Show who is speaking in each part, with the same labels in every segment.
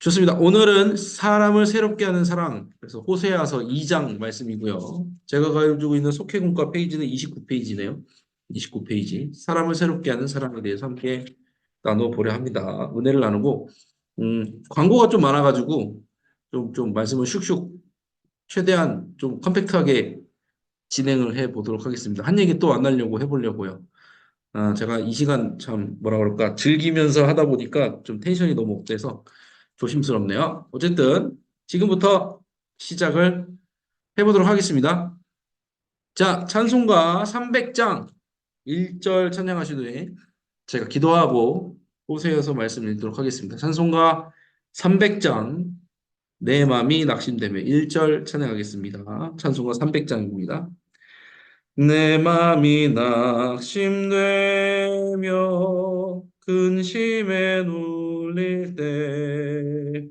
Speaker 1: 좋습니다. 오늘은 사람을 새롭게 하는 사랑. 그래서 호세아서 2장 말씀이고요. 제가 가지고 있는 속회공과 페이지는 29페이지네요. 29페이지. 사람을 새롭게 하는 사랑에 대해서 함께 나눠보려 합니다. 은혜를 나누고, 광고가 좀 많아가지고, 좀 말씀을 슉슉 최대한 좀 컴팩트하게 진행을 해 보도록 하겠습니다. 한 얘기 또 안 하려고 해보려고요. 제가 이 시간 참 뭐라 그럴까 즐기면서 하다 보니까 좀 텐션이 너무 업돼서 조심스럽네요. 어쨌든 지금부터 시작을 해보도록 하겠습니다. 자, 찬송가 300장 1절 찬양하시더니 제가 기도하고 호세여서 말씀 읽도록 하겠습니다. 찬송가 300장 내 맘이 낙심되며 1절 찬양하겠습니다. 찬송가 300장입니다. 내 맘이 낙심되며 근심에 눌릴 때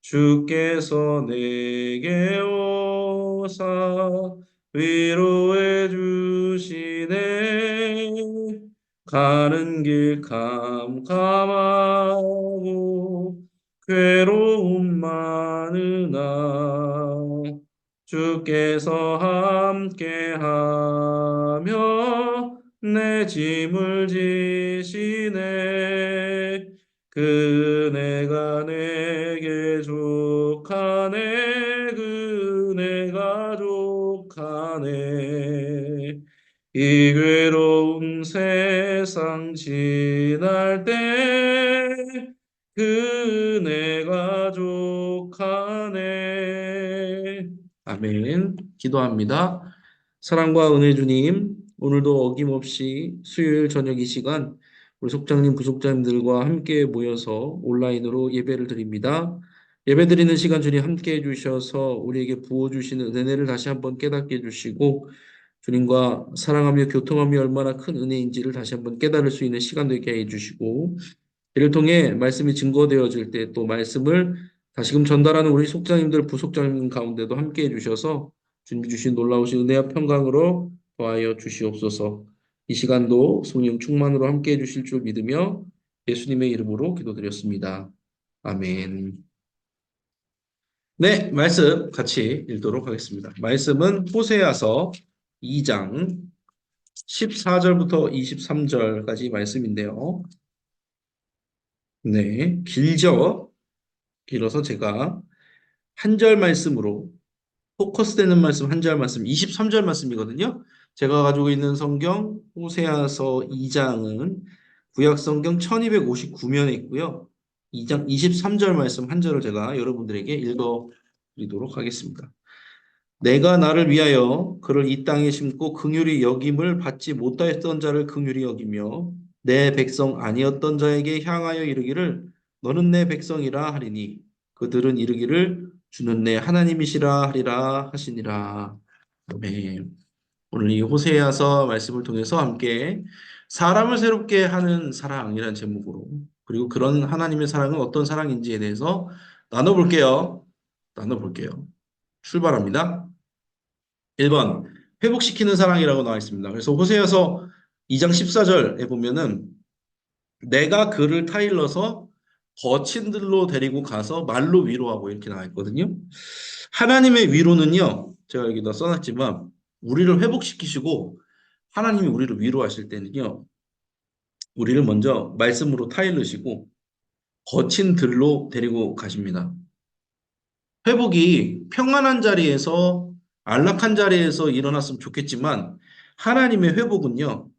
Speaker 1: 주께서 내게 오사 위로해 주시네. 가는 길 캄캄하고 괴로움 많으나 주께서 함께하며 내 짐을 지시네. 그네가 내게 족하네. 그네가 족하네. 이 괴로운 세상 지날 때 그네가 족하네. 아멘. 기도합니다. 사랑과 은혜 주님, 오늘도 어김없이 수요일 저녁 이 시간 우리 속장님, 부속장님들과 함께 모여서 온라인으로 예배를 드립니다. 예배 드리는 시간 주님 함께 해주셔서 우리에게 부어주시는 은혜를 다시 한번 깨닫게 해주시고 주님과 사랑하며 교통함이 얼마나 큰 은혜인지를 다시 한번 깨달을 수 있는 시간 되게 해주시고 이를 통해 말씀이 증거되어질 때 또 말씀을 다시금 전달하는 우리 속장님들, 부속장님 가운데도 함께 해주셔서 주님 주신 놀라우신 은혜와 평강으로 더하여 주시옵소서. 이 시간도 성령 충만으로 함께 해주실 줄 믿으며 예수님의 이름으로 기도드렸습니다. 아멘. 네, 말씀 같이 읽도록 하겠습니다. 말씀은 호세아서 2장 14절부터 23절까지 말씀인데요. 네, 길어서 제가 한 절 말씀으로 포커스되는 말씀 한 절 말씀 23절 말씀이거든요. 제가 가지고 있는 성경 호세아서 2장은 구약 성경 1259면에 있고요. 2장 23절 말씀 한 절을 제가 여러분들에게 읽어 드리도록 하겠습니다. 내가 나를 위하여 그를 이 땅에 심고 긍휼히 여김을 받지 못하였던 자를 긍휼히 여기며 내 백성 아니었던 자에게 향하여 이르기를 너는 내 백성이라 하리니 그들은 이르기를 주는 내 하나님이시라 하리라 하시니라. 아멘. 오늘 이 호세아서 말씀을 통해서 함께 사람을 새롭게 하는 사랑이라는 제목으로 그리고 그런 하나님의 사랑은 어떤 사랑인지에 대해서 나눠볼게요. 나눠볼게요. 출발합니다. 1번 회복시키는 사랑이라고 나와 있습니다. 그래서 호세아서 2장 14절에 보면은 내가 그를 타일러서 거친 들로 데리고 가서 말로 위로하고 이렇게 나와 있거든요. 하나님의 위로는요. 제가 여기다 써놨지만 우리를 회복시키시고 하나님이 우리를 위로하실 때는요. 우리를 먼저 말씀으로 타일르시고 거친 들로 데리고 가십니다. 회복이 평안한 자리에서 안락한 자리에서 일어났으면 좋겠지만 하나님의 회복은요.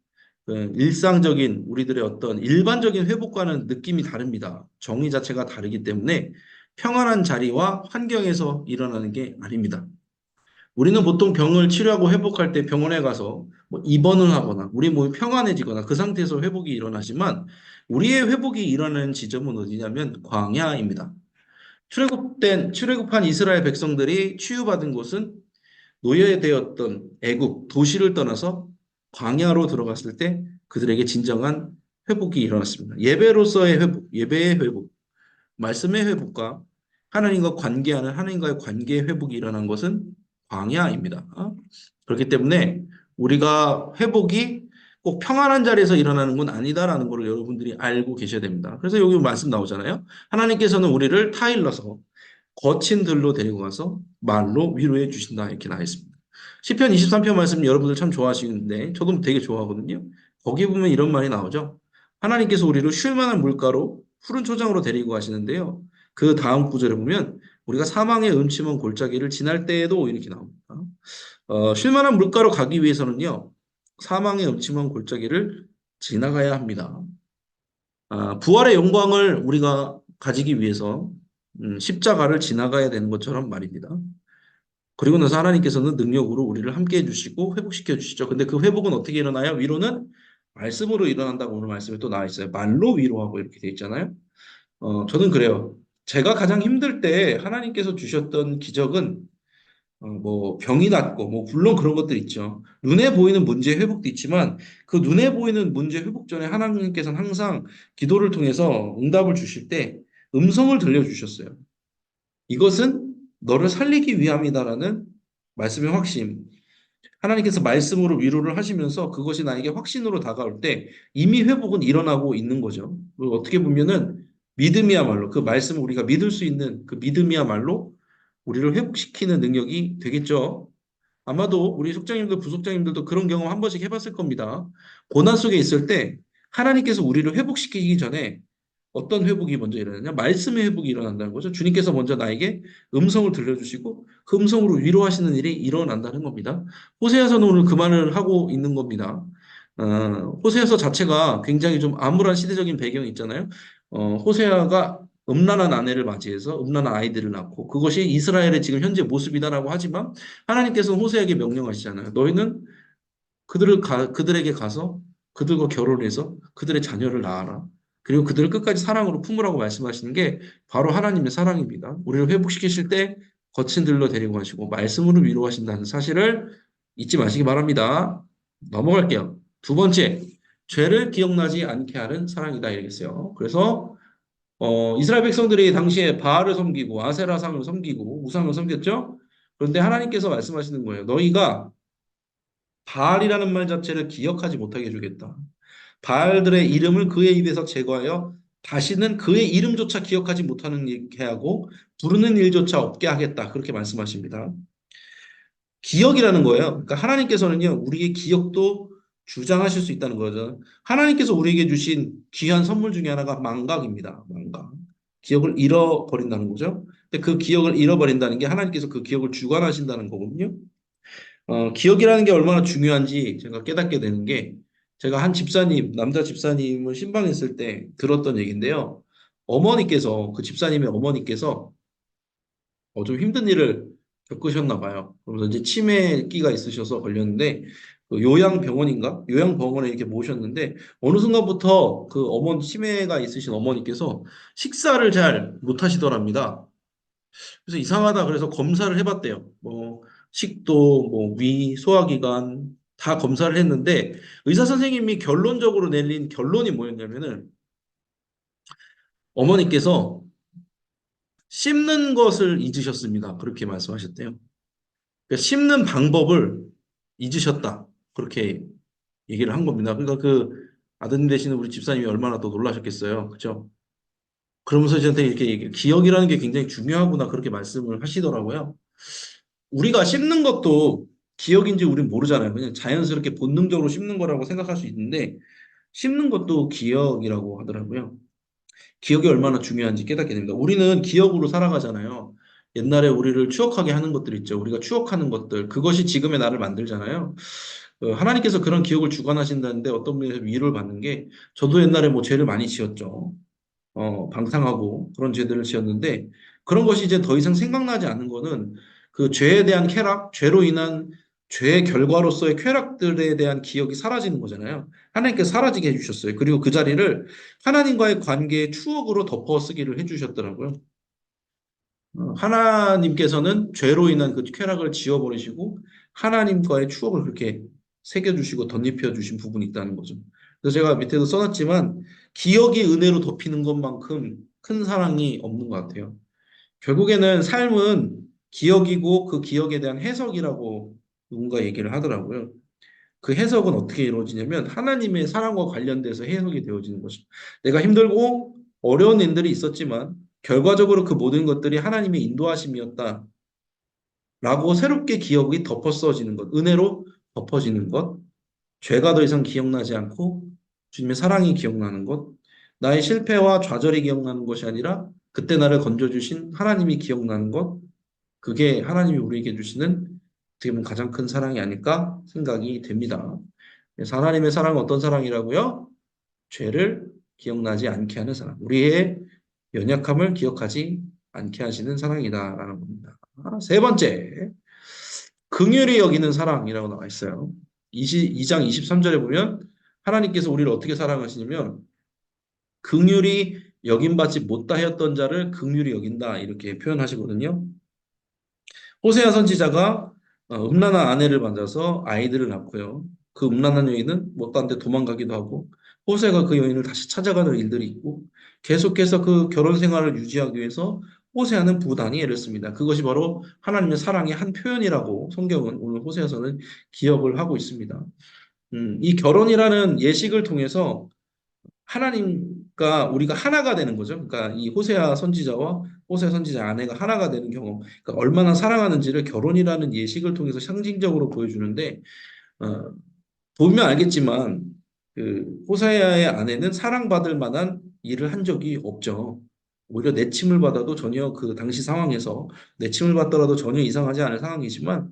Speaker 1: 일상적인 우리들의 어떤 일반적인 회복과는 느낌이 다릅니다. 정의 자체가 다르기 때문에 평안한 자리와 환경에서 일어나는 게 아닙니다. 우리는 보통 병을 치료하고 회복할 때 병원에 가서 뭐 입원을 하거나 우리 몸이 평안해지거나 그 상태에서 회복이 일어나지만 우리의 회복이 일어나는 지점은 어디냐면 광야입니다. 출애굽한 이스라엘 백성들이 치유받은 곳은 노예되었던 애굽 도시를 떠나서 광야로 들어갔을 때 그들에게 진정한 회복이 일어났습니다. 예배로서의 회복, 예배의 회복, 말씀의 회복과 하나님과 관계하는 하나님과의 관계의 회복이 일어난 것은 광야입니다. 그렇기 때문에 우리가 회복이 꼭 평안한 자리에서 일어나는 건 아니다라는 걸 여러분들이 알고 계셔야 됩니다. 그래서 여기 말씀 나오잖아요. 하나님께서는 우리를 타일러서 거친 들로 데리고 가서 말로 위로해 주신다 이렇게 나와 있습니다. 시편 23편 말씀 여러분들 참 좋아하시는데 저도 되게 좋아하거든요. 거기 보면 이런 말이 나오죠. 하나님께서 우리를 쉴 만한 물가로 푸른 초장으로 데리고 가시는데요. 그 다음 구절에 보면 우리가 사망의 음침한 골짜기를 지날 때에도 이렇게 나옵니다. 쉴 만한 물가로 가기 위해서는요. 사망의 음침한 골짜기를 지나가야 합니다. 부활의 영광을 우리가 가지기 위해서 십자가를 지나가야 되는 것처럼 말입니다. 그리고 나서 하나님께서는 능력으로 우리를 함께 해주시고 회복시켜 주시죠. 근데 그 회복은 어떻게 일어나요? 위로는 말씀으로 일어난다고 오늘 말씀에 또 나와 있어요. 말로 위로하고 이렇게 돼 있잖아요. 저는 그래요. 제가 가장 힘들 때 하나님께서 주셨던 기적은 뭐 병이 낫고 뭐 물론 그런 것들 있죠. 눈에 보이는 문제 회복도 있지만 그 눈에 보이는 문제 회복 전에 하나님께서는 항상 기도를 통해서 응답을 주실 때 음성을 들려주셨어요. 이것은 너를 살리기 위함이다라는 말씀의 확신. 하나님께서 말씀으로 위로를 하시면서 그것이 나에게 확신으로 다가올 때 이미 회복은 일어나고 있는 거죠. 그리고 어떻게 보면은 믿음이야말로 그 말씀을 우리가 믿을 수 있는 그 믿음이야말로 우리를 회복시키는 능력이 되겠죠. 아마도 우리 속장님들, 부속장님들도 그런 경험 한 번씩 해봤을 겁니다. 고난 속에 있을 때 하나님께서 우리를 회복시키기 전에 어떤 회복이 먼저 일어나냐? 말씀의 회복이 일어난다는 거죠. 주님께서 먼저 나에게 음성을 들려주시고 그 음성으로 위로하시는 일이 일어난다는 겁니다. 호세아서는 오늘 그 말을 하고 있는 겁니다. 호세아서 자체가 굉장히 좀 암울한 시대적인 배경이 있잖아요. 호세아가 음란한 아내를 맞이해서 음란한 아이들을 낳고 그것이 이스라엘의 지금 현재 모습이다라고 하지만 하나님께서는 호세아에게 명령하시잖아요. 너희는 그들에게 가서 그들과 결혼해서 그들의 자녀를 낳아라. 그리고 그들을 끝까지 사랑으로 품으라고 말씀하시는 게 바로 하나님의 사랑입니다. 우리를 회복시키실 때 거친 들로 데리고 가시고 말씀으로 위로하신다는 사실을 잊지 마시기 바랍니다. 넘어갈게요. 두 번째, 죄를 기억나지 않게 하는 사랑이다 이랬어요. 그래서 이스라엘 백성들이 당시에 바알을 섬기고 아세라상을 섬기고 우상을 섬겼죠. 그런데 하나님께서 말씀하시는 거예요. 너희가 바알이라는 말 자체를 기억하지 못하게 해주겠다. 바알들의 이름을 그의 입에서 제거하여 다시는 그의 이름조차 기억하지 못하는 일게 하고 부르는 일조차 없게 하겠다. 그렇게 말씀하십니다. 기억이라는 거예요. 그러니까 하나님께서는요, 우리의 기억도 주장하실 수 있다는 거죠. 하나님께서 우리에게 주신 귀한 선물 중에 하나가 망각입니다. 망각. 기억을 잃어버린다는 거죠. 근데 그 기억을 잃어버린다는 게 하나님께서 그 기억을 주관하신다는 거거든요. 기억이라는 게 얼마나 중요한지 제가 깨닫게 되는 게 제가 한 집사님, 남자 집사님을 신방했을 때 들었던 얘기인데요. 그 집사님의 어머니께서 좀 힘든 일을 겪으셨나 봐요. 그러면서 이제 치매기가 있으셔서 걸렸는데 그 요양병원인가? 요양병원에 이렇게 모셨는데 어느 순간부터 그 치매가 있으신 어머니께서 식사를 잘 못하시더랍니다. 그래서 이상하다 그래서 검사를 해봤대요. 뭐 식도, 뭐 위, 소화기관 다 검사를 했는데 의사 선생님이 결론적으로 내린 결론이 뭐였냐면은 어머니께서 씹는 것을 잊으셨습니다. 그렇게 말씀하셨대요. 그러니까 씹는 방법을 잊으셨다. 그렇게 얘기를 한 겁니다. 그러니까 그 아드님 되시는 우리 집사님이 얼마나 더 놀라셨겠어요. 그죠? 그러면서 저한테 이렇게 기억이라는 게 굉장히 중요하구나 그렇게 말씀을 하시더라고요. 우리가 씹는 것도 기억인지 우린 모르잖아요. 그냥 자연스럽게 본능적으로 씹는 거라고 생각할 수 있는데 씹는 것도 기억이라고 하더라고요. 기억이 얼마나 중요한지 깨닫게 됩니다. 우리는 기억으로 살아가잖아요. 옛날에 우리를 추억하게 하는 것들 있죠. 우리가 추억하는 것들. 그것이 지금의 나를 만들잖아요. 하나님께서 그런 기억을 주관하신다는데 어떤 면에서 위로를 받는 게 저도 옛날에 뭐 죄를 많이 지었죠. 방탕하고 그런 죄들을 지었는데 그런 것이 이제 더 이상 생각나지 않는 거는 그 죄에 대한 쾌락, 죄로 인한 죄의 결과로서의 쾌락들에 대한 기억이 사라지는 거잖아요. 하나님께서 사라지게 해주셨어요. 그리고 그 자리를 하나님과의 관계의 추억으로 덮어쓰기를 해주셨더라고요. 하나님께서는 죄로 인한 그 쾌락을 지워버리시고 하나님과의 추억을 그렇게 새겨주시고 덧입혀주신 부분이 있다는 거죠. 그래서 제가 밑에도 써놨지만 기억이 은혜로 덮이는 것만큼 큰 사랑이 없는 것 같아요. 결국에는 삶은 기억이고 그 기억에 대한 해석이라고 누군가 얘기를 하더라고요. 그 해석은 어떻게 이루어지냐면 하나님의 사랑과 관련돼서 해석이 되어지는 것입니다. 내가 힘들고 어려운 일들이 있었지만 결과적으로 그 모든 것들이 하나님의 인도하심이었다라고 새롭게 기억이 덮어써지는 것, 은혜로 덮어지는 것, 죄가 더 이상 기억나지 않고 주님의 사랑이 기억나는 것, 나의 실패와 좌절이 기억나는 것이 아니라 그때 나를 건져주신 하나님이 기억나는 것, 그게 하나님이 우리에게 주시는 어떻게 보면 가장 큰 사랑이 아닐까 생각이 됩니다. 그래서 하나님의 사랑은 어떤 사랑이라고요? 죄를 기억나지 않게 하는 사랑. 우리의 연약함을 기억하지 않게 하시는 사랑이다라는 겁니다. 세 번째, 긍휼히 여기는 사랑이라고 나와 있어요. 2장 23절에 보면 하나님께서 우리를 어떻게 사랑하시냐면 긍휼히 여김받지 못하였던 자를 긍휼히 여긴다 이렇게 표현하시거든요. 호세아 선지자가 음란한 아내를 만나서 아이들을 낳고요. 그 음란한 여인은 못다한 데 도망가기도 하고 호세가 그 여인을 다시 찾아가는 일들이 있고 계속해서 그 결혼 생활을 유지하기 위해서 호세아는 부단히 애를 씁니다. 그것이 바로 하나님의 사랑의 한 표현이라고 성경은 오늘 호세아서는 기억을 하고 있습니다. 이 결혼이라는 예식을 통해서 하나님과 우리가 하나가 되는 거죠. 그러니까 이 호세아 선지자와 호세아 선지자 아내가 하나가 되는 경험, 그러니까 얼마나 사랑하는지를 결혼이라는 예식을 통해서 상징적으로 보여주는데 어, 보면 알겠지만 그 호세아의 아내는 사랑받을 만한 일을 한 적이 없죠. 오히려 내침을 받아도 전혀 그 당시 상황에서 내침을 받더라도 전혀 이상하지 않을 상황이지만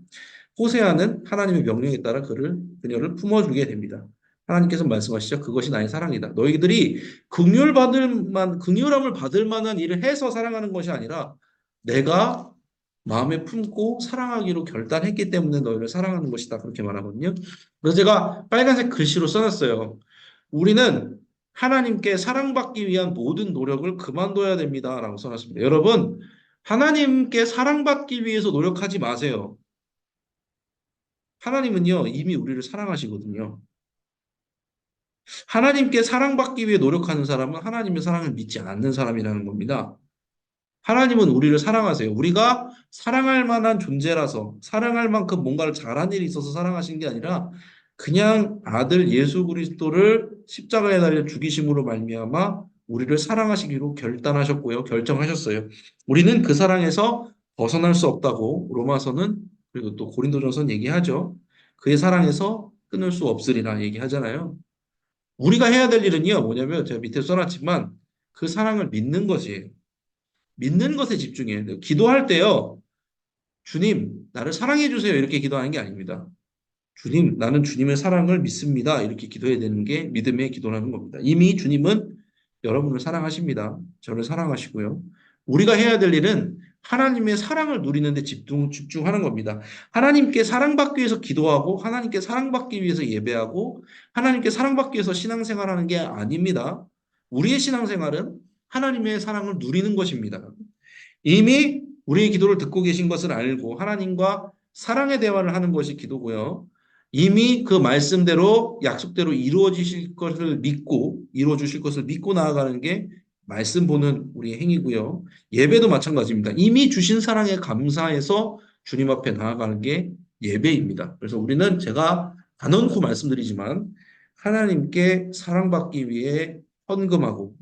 Speaker 1: 호세아는 하나님의 명령에 따라 그녀를 품어주게 됩니다. 하나님께서 말씀하시죠. 그것이 나의 사랑이다. 너희들이 긍휼함을 받을 만한 일을 해서 사랑하는 것이 아니라 내가 마음에 품고 사랑하기로 결단했기 때문에 너희를 사랑하는 것이다. 그렇게 말하거든요. 그래서 제가 빨간색 글씨로 써놨어요. 우리는 하나님께 사랑받기 위한 모든 노력을 그만둬야 됩니다. 라고 써놨습니다. 여러분, 하나님께 사랑받기 위해서 노력하지 마세요. 하나님은요, 이미 우리를 사랑하시거든요. 하나님께 사랑받기 위해 노력하는 사람은 하나님의 사랑을 믿지 않는 사람이라는 겁니다. 하나님은 우리를 사랑하세요. 우리가 사랑할 만한 존재라서 사랑할 만큼 뭔가를 잘한 일이 있어서 사랑하신 게 아니라 그냥 아들 예수 그리스도를 십자가에 달려 죽이심으로 말미암아 우리를 사랑하시기로 결단하셨고요. 결정하셨어요. 우리는 그 사랑에서 벗어날 수 없다고 로마서는 그리고 또 고린도전서는 얘기하죠. 그의 사랑에서 끊을 수 없으리라 얘기하잖아요. 우리가 해야 될 일은요. 뭐냐면 제가 밑에 써놨지만 그 사랑을 믿는 것이에요. 믿는 것에 집중해야 돼요. 기도할 때요. 주님, 나를 사랑해 주세요. 이렇게 기도하는 게 아닙니다. 주님, 나는 주님의 사랑을 믿습니다. 이렇게 기도해야 되는 게 믿음의 기도라는 겁니다. 이미 주님은 여러분을 사랑하십니다. 저를 사랑하시고요. 우리가 해야 될 일은 하나님의 사랑을 누리는 데 집중하는 겁니다. 하나님께 사랑받기 위해서 기도하고 하나님께 사랑받기 위해서 예배하고 하나님께 사랑받기 위해서 신앙생활하는 게 아닙니다. 우리의 신앙생활은 하나님의 사랑을 누리는 것입니다. 이미 우리의 기도를 듣고 계신 것을 알고 하나님과 사랑의 대화를 하는 것이 기도고요. 이미 그 말씀대로 약속대로 이루어지실 것을 믿고 이루어 주실 것을 믿고 나아가는 게 말씀 보는 우리의 행위고요. 예배도 마찬가지입니다. 이미 주신 사랑에 감사해서 주님 앞에 나아가는 게 예배입니다. 그래서 우리는 제가 단언코 말씀드리지만 하나님께 사랑받기 위해 헌금하고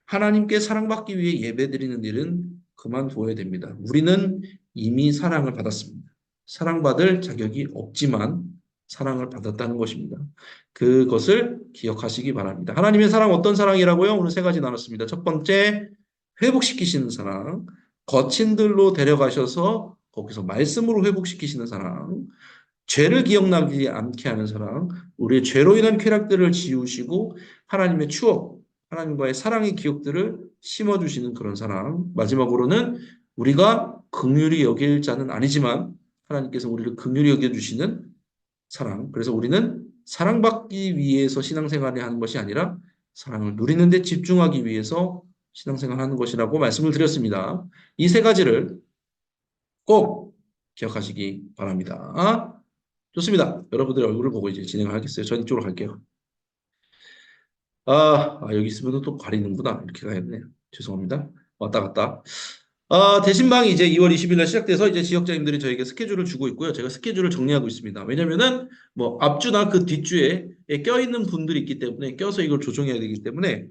Speaker 1: 하나님께 사랑받기 위해 예배드리는 일은 그만둬야 됩니다. 우리는 이미 사랑을 받았습니다. 사랑받을 자격이 없지만 사랑을 받았다는 것입니다. 그것을 기억하시기 바랍니다. 하나님의 사랑 어떤 사랑이라고요? 오늘 세 가지 나눴습니다. 첫 번째, 회복시키시는 사랑. 거친 들로 데려가셔서 거기서 말씀으로 회복시키시는 사랑. 죄를 기억나지 않게 하는 사랑, 우리의 죄로 인한 쾌락들을 지우시고 하나님의 추억, 하나님과의 사랑의 기억들을 심어주시는 그런 사랑. 마지막으로는 우리가 긍휼히 여길 자는 아니지만 하나님께서 우리를 긍휼히 여겨주시는 사랑. 그래서 우리는 사랑받기 위해서 신앙생활을 하는 것이 아니라 사랑을 누리는 데 집중하기 위해서 신앙생활을 하는 것이라고 말씀을 드렸습니다. 이 세 가지를 꼭 기억하시기 바랍니다. 좋습니다. 여러분들의 얼굴을 보고 이제 진행을 하겠어요. 전 이쪽으로 갈게요. 여기 있으면 또 가리는구나. 이렇게 가야겠네요. 죄송합니다. 왔다 갔다. 대신방이 이제 2월 20일 날 시작돼서 이제 지역장님들이 저에게 스케줄을 주고 있고요. 제가 스케줄을 정리하고 있습니다. 왜냐면은 뭐 앞주나 그 뒷주에 껴있는 분들이 있기 때문에 껴서 이걸 조정해야 되기 때문에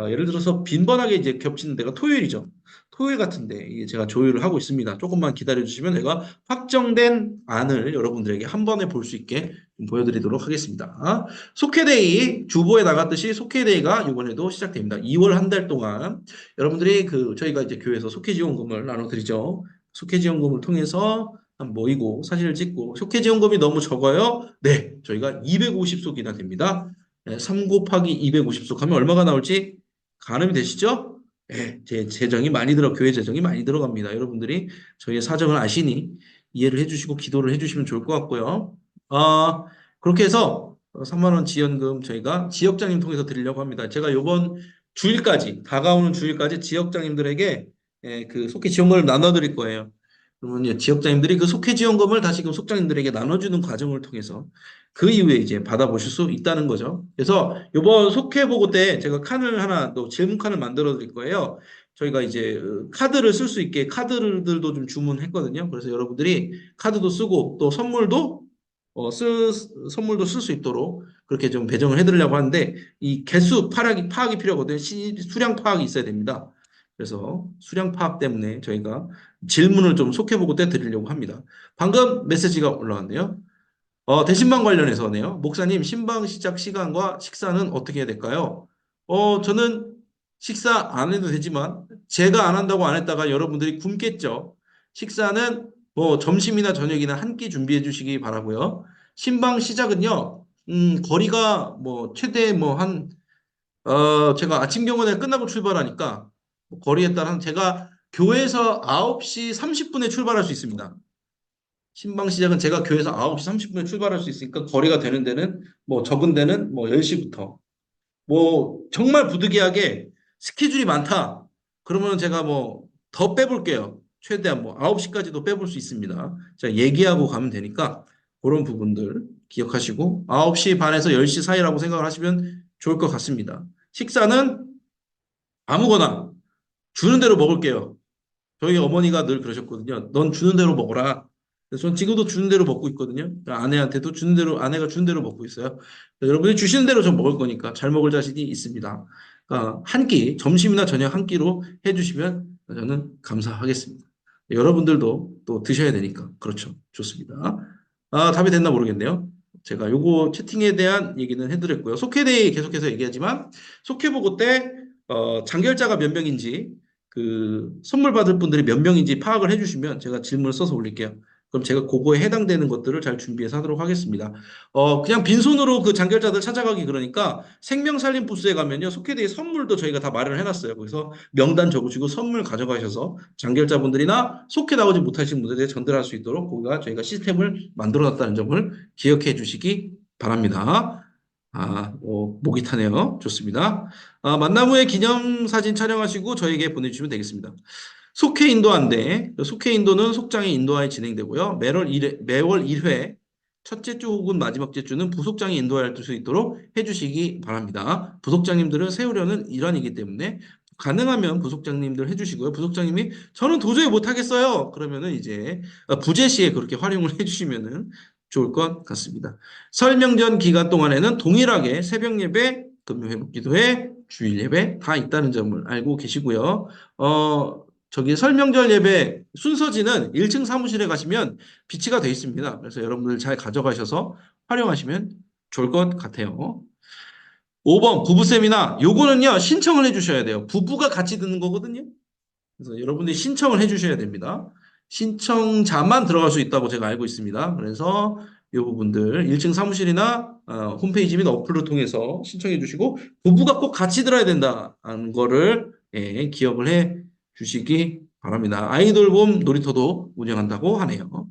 Speaker 1: 예를 들어서 빈번하게 이제 겹치는 데가 토요일이죠. 토요일 같은데 이게 제가 조율을 하고 있습니다. 조금만 기다려 주시면 제가 확정된 안을 여러분들에게 한 번에 볼 수 있게 좀 보여드리도록 하겠습니다. 속회데이 주보에 나갔듯이 속회데이가 이번에도 시작됩니다. 2월 한 달 동안 여러분들이 그 저희가 이제 교회에서 속회지원금을 나눠드리죠. 속회지원금을 통해서 한 모이고 사진을 찍고 속회지원금이 너무 적어요. 네, 저희가 250속이나 됩니다. 3 곱하기 250속 하면 얼마가 나올지 가늠이 되시죠? 네, 제 재정이 많이 교회 재정이 많이 들어갑니다. 여러분들이 저희의 사정을 아시니 이해를 해주시고 기도를 해주시면 좋을 것 같고요. 아, 그렇게 해서 3만 원 지원금 저희가 지역장님 통해서 드리려고 합니다. 제가 요번 주일까지, 다가오는 주일까지 지역장님들에게 그 속회 지원금을 나눠드릴 거예요. 그러면 지역장님들이 그 속회 지원금을 다시금 속장님들에게 나눠주는 과정을 통해서 그 이후에 이제 받아보실 수 있다는 거죠. 그래서 이번 속회 보고 때 제가 칸을 하나 또 질문 칸을 만들어 드릴 거예요. 저희가 이제 카드를 쓸 수 있게 카드들도 좀 주문했거든요. 그래서 여러분들이 카드도 쓰고 또 선물도 쓸 수 있도록 그렇게 좀 배정을 해드리려고 하는데 이 개수 파악이 필요하거든요. 수량 파악이 있어야 됩니다. 그래서 수량 파악 때문에 저희가 질문을 좀 속해보고 떼드리려고 합니다. 방금 메시지가 올라왔네요. 대신방 관련해서네요. 목사님, 신방 시작 시간과 식사는 어떻게 해야 될까요? 저는 식사 안 해도 되지만 제가 안 한다고 안 했다가 여러분들이 굶겠죠. 식사는 뭐 점심이나 저녁이나 한 끼 준비해 주시기 바라고요. 신방 시작은요. 거리가 뭐 최대 뭐 제가 아침 경원에 끝나고 출발하니까 뭐 거리에 따라 제가 교회에서 9시 30분에 출발할 수 있습니다. 신방 시작은 제가 교회에서 9시 30분에 출발할 수 있으니까 거리가 되는 데는 뭐 적은 데는 뭐 10시부터 뭐 정말 부득이하게 스케줄이 많다. 그러면 제가 뭐 더 빼볼게요. 최대한 뭐 9시까지도 빼볼 수 있습니다. 제가 얘기하고 가면 되니까 그런 부분들 기억하시고 9시 반에서 10시 사이라고 생각을 하시면 좋을 것 같습니다. 식사는 아무거나 주는 대로 먹을게요. 저희 어머니가 늘 그러셨거든요. 넌 주는 대로 먹어라. 그래서 전 지금도 주는 대로 먹고 있거든요. 아내한테도 주는 대로, 아내가 주는 대로 먹고 있어요. 여러분이 주시는 대로 좀 먹을 거니까 잘 먹을 자신이 있습니다. 한 끼, 점심이나 저녁 한 끼로 해주시면 저는 감사하겠습니다. 여러분들도 또 드셔야 되니까. 그렇죠. 좋습니다. 답이 됐나 모르겠네요. 제가 요거 채팅에 대한 얘기는 해드렸고요. 속회대에 계속해서 얘기하지만 속회보고 때 장결자가 몇 명인지 그 선물 받을 분들이 몇 명인지 파악을 해주시면 제가 질문을 써서 올릴게요. 그럼 제가 그거에 해당되는 것들을 잘 준비해서 하도록 하겠습니다. 그냥 빈손으로 그 장결자들 찾아가기 그러니까 생명살림 부스에 가면요. 속회대의 선물도 저희가 다 마련을 해놨어요. 그래서 명단 적으시고 선물 가져가셔서 장결자분들이나 속회 나오지 못하신 분들에게 전달할 수 있도록 거기가 저희가 시스템을 만들어놨다는 점을 기억해 주시기 바랍니다. 목이 타네요. 좋습니다. 만남 후에 기념사진 촬영하시고 저에게 보내주시면 되겠습니다. 속회 인도한데, 속회 인도는 속장의 인도하에 진행되고요. 매월 1회, 첫째 주 혹은 마지막 주는 부속장이 인도할 수 있도록 해주시기 바랍니다. 부속장님들은 세우려는 일환이기 때문에 가능하면 부속장님들 해주시고요. 부속장님이 저는 도저히 못하겠어요. 그러면은 이제 부재 시에 그렇게 활용을 해주시면은 좋을 것 같습니다. 설 명절 기간 동안에는 동일하게 새벽 예배, 금요 회복 기도회, 주일 예배 다 있다는 점을 알고 계시고요. 저기 설 명절 예배 순서지는 1층 사무실에 가시면 비치가 되어 있습니다. 그래서 여러분들 잘 가져가셔서 활용하시면 좋을 것 같아요. 5번 부부 세미나 요거는요 신청을 해주셔야 돼요. 부부가 같이 듣는 거거든요. 그래서 여러분들이 신청을 해주셔야 됩니다. 신청자만 들어갈 수 있다고 제가 알고 있습니다. 그래서 이 부분들 1층 사무실이나 홈페이지 및 어플을 통해서 신청해 주시고 부부가 꼭 같이 들어야 된다는 거를 기억을 해 주시기 바랍니다. 아이돌봄 놀이터도 운영한다고 하네요.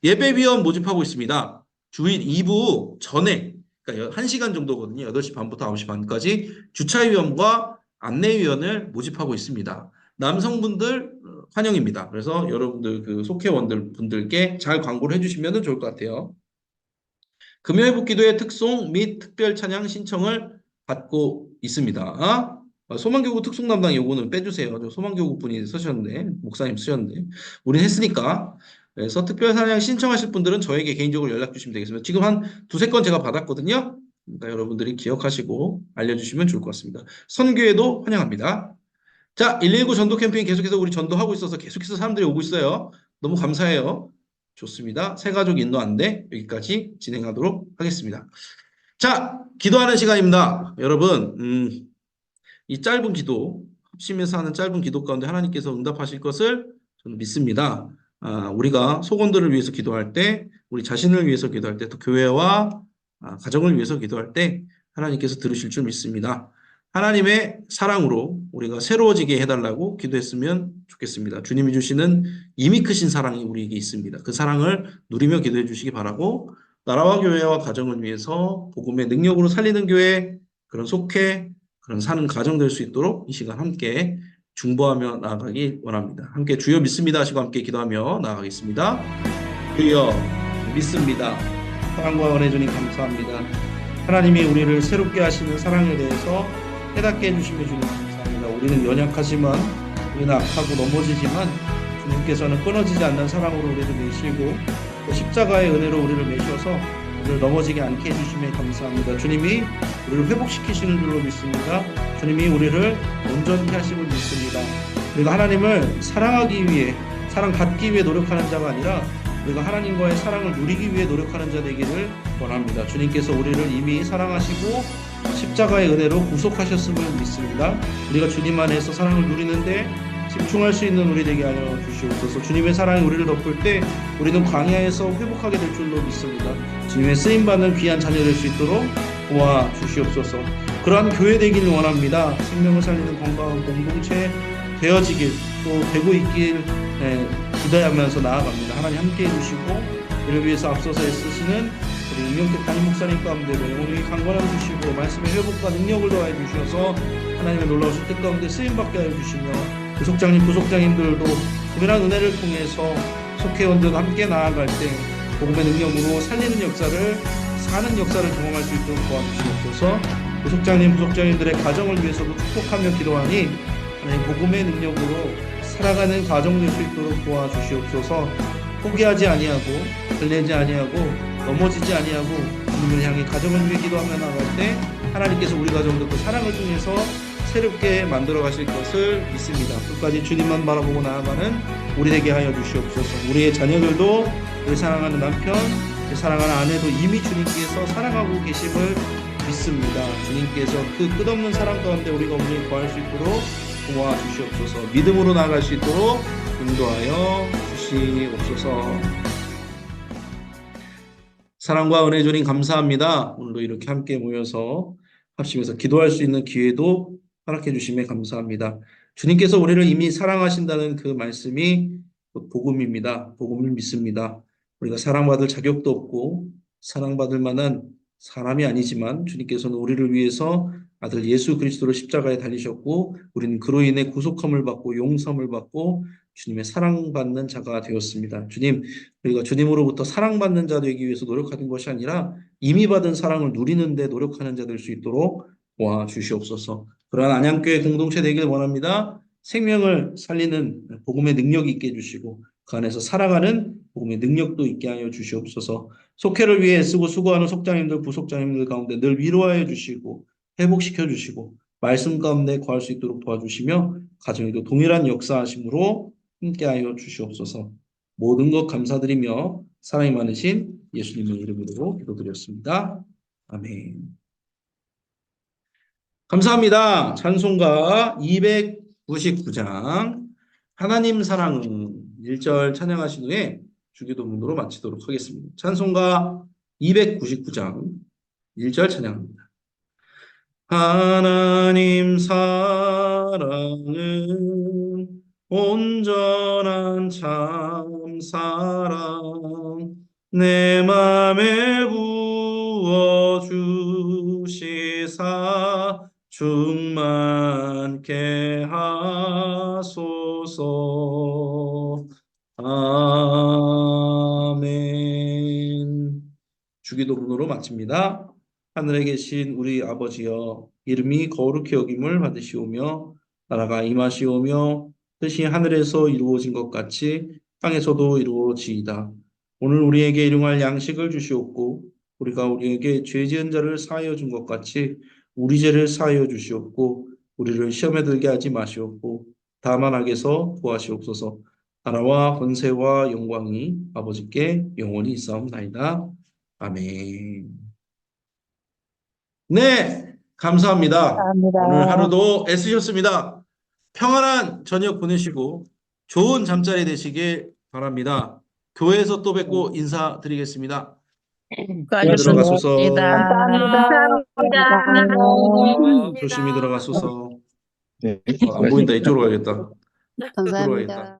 Speaker 1: 예배위원 모집하고 있습니다. 주일 2부 전에 그러니까 1시간 정도거든요. 8시 반부터 9시 반까지 주차위원과 안내위원을 모집하고 있습니다. 남성분들 환영입니다. 그래서 여러분들 그 속회원들 분들께 잘 광고를 해주시면 좋을 것 같아요. 금요일 복기도의 특송 및 특별 찬양 신청을 받고 있습니다. 소망교구 특송 담당 요거는 빼주세요. 저 소망교구 분이 쓰셨는데, 목사님 쓰셨는데. 우린 했으니까. 그래서 특별 사냥 신청하실 분들은 저에게 개인적으로 연락 주시면 되겠습니다. 지금 한 두세 건 제가 받았거든요. 그러니까 여러분들이 기억하시고 알려주시면 좋을 것 같습니다. 선교에도 환영합니다. 자, 119 전도 캠페인 계속해서 우리 전도하고 있어서 계속해서 사람들이 오고 있어요. 너무 감사해요. 좋습니다. 새가족 인도 안내 여기까지 진행하도록 하겠습니다. 자, 기도하는 시간입니다. 여러분, 이 짧은 기도, 합심해서 하는 짧은 기도 가운데 하나님께서 응답하실 것을 저는 믿습니다. 우리가 속원들을 위해서 기도할 때, 우리 자신을 위해서 기도할 때, 또 교회와 가정을 위해서 기도할 때 하나님께서 들으실 줄 믿습니다. 하나님의 사랑으로 우리가 새로워지게 해달라고 기도했으면 좋겠습니다. 주님이 주시는 이미 크신 사랑이 우리에게 있습니다. 그 사랑을 누리며 기도해 주시기 바라고, 나라와 교회와 가정을 위해서 복음의 능력으로 살리는 교회, 그런 속회, 그런 사는 가정 될 수 있도록 이 시간 함께 중보하며 나아가기 원합니다. 함께 주여 믿습니다 하시고 함께 기도하며 나아가겠습니다. 주여 믿습니다. 사랑과 은혜 주님 감사합니다. 하나님이 우리를 새롭게 하시는 사랑에 대해서 깨닫게 해주시며 주님 감사합니다. 우리는 연약하지만, 우리는 악하고 넘어지지만 주님께서는 끊어지지 않는 사랑으로 우리를 매시고 또 십자가의 은혜로 우리를 매셔서 우리를 넘어지게 않게 해주심에 감사합니다. 주님이 우리를 회복시키시는 줄로 믿습니다. 주님이 우리를 온전히 하심을 믿습니다. 우리가 하나님을 사랑하기 위해, 사랑받기 위해 노력하는 자가 아니라 우리가 하나님과의 사랑을 누리기 위해 노력하는 자 되기를 원합니다. 주님께서 우리를 이미 사랑하시고 십자가의 은혜로 구속하셨음을 믿습니다. 우리가 주님 안에서 사랑을 누리는데 집중할 수 있는 우리 되게 하여 주시옵소서. 주님의 사랑이 우리를 덮을 때 우리는 광야에서 회복하게 될 줄로 믿습니다. 주님의 쓰임받는 귀한 자녀 될 수 있도록 도와주시옵소서. 그러한 교회 되기를 원합니다. 생명을 살리는 건강한 공동체 되어지길, 또 되고 있길 기대하면서 나아갑니다. 하나님 함께해 주시고 이를 위해서 앞서서 애쓰시는 우리 임영택 담임 목사님 가운데도 영혼이 강건함 주시고 말씀의 회복과 능력을 더하여 주셔서 하나님의 놀라우신 뜻 가운데 쓰임받게 하여 주시며 부속장님, 부속장님들도 특별한 은혜를 통해서 속회원들과 함께 나아갈 때 복음의 능력으로 살리는 역사를, 사는 역사를 경험할 수 있도록 도와주시옵소서. 부속장님, 부속장님들의 가정을 위해서도 축복하며 기도하니 하나님 복음의 능력으로 살아가는 가정 될 수 있도록 도와주시옵소서. 포기하지 아니하고 들리지 아니하고 넘어지지 아니하고 주님을 향해 가정을 위해 기도하며 나갈 때 하나님께서 우리 가정도 그 사랑을 통해서 새롭게 만들어 가실 것을 믿습니다. 끝까지 주님만 바라보고 나아가는 우리 되게 하여 주시옵소서. 우리의 자녀들도, 우리 사랑하는 남편, 우리 사랑하는 아내도 이미 주님께서 사랑하고 계심을 믿습니다. 주님께서 그 끝없는 사랑 가운데 우리가 오늘 거할 수 있도록 도와주시옵소서. 믿음으로 나아갈 수 있도록 인도하여 주시옵소서. 사랑과 은혜 주님 감사합니다. 오늘도 이렇게 함께 모여서 합심해서 기도할 수 있는 기회도 허락해 주심에 감사합니다. 주님께서 우리를 이미 사랑하신다는 그 말씀이 복음입니다. 복음을 믿습니다. 우리가 사랑받을 자격도 없고 사랑받을 만한 사람이 아니지만 주님께서는 우리를 위해서 아들 예수 그리스도를 십자가에 달리셨고 우리는 그로 인해 구속함을 받고 용서함을 받고 주님의 사랑받는 자가 되었습니다. 주님, 우리가 주님으로부터 사랑받는 자 되기 위해서 노력하는 것이 아니라 이미 받은 사랑을 누리는 데 노력하는 자 될 수 있도록 도와주시옵소서. 그러한 안양교회 공동체 되길 원합니다. 생명을 살리는 복음의 능력이 있게 해주시고 그 안에서 살아가는 복음의 능력도 있게 하여 주시옵소서. 속회를 위해 애쓰고 수고하는 속장님들, 부속장님들 가운데 늘 위로하여 주시고 회복시켜 주시고 말씀 가운데 거할 수 있도록 도와주시며 가정에도 동일한 역사하심으로 함께하여 주시옵소서. 모든 것 감사드리며 사랑이 많으신 예수님의 이름으로 기도드렸습니다. 아멘. 감사합니다. 찬송가 299장 하나님 사랑은 1절 찬양하신 후에 주기도문으로 마치도록 하겠습니다. 찬송가 299장 1절 찬양합니다. 하나님 사랑은 온전한 참사랑 내 맘에 부어주시사 충만케 하소서. 아멘. 주기도문으로 마칩니다. 하늘에 계신 우리 아버지여, 이름이 거룩히 여김을 받으시오며, 나라가 임하시오며, 뜻이 하늘에서 이루어진 것 같이 땅에서도 이루어지이다. 오늘 우리에게 일용할 양식을 주시옵고, 우리가 우리에게 죄 지은 자를 사하여 준 것 같이 우리 죄를 사하여 주시옵고, 우리를 시험에 들게 하지 마시옵고, 다만 악에서 구하시옵소서. 나라와 권세와 영광이 아버지께 영원히 있사옵나이다. 아멘. 네, 감사합니다.
Speaker 2: 감사합니다.
Speaker 1: 오늘 하루도 애쓰셨습니다. 평안한 저녁 보내시고 좋은 잠자리 되시길 바랍니다. 교회에서 또 뵙고 인사드리겠습니다. 조심히 들어가소서.
Speaker 2: 감사합니다.
Speaker 1: 조심히 들어가소서.
Speaker 3: 네.
Speaker 1: 안 보인다. 이쪽으로 가야겠다.
Speaker 4: 감사합니다.
Speaker 1: 들어가야겠다.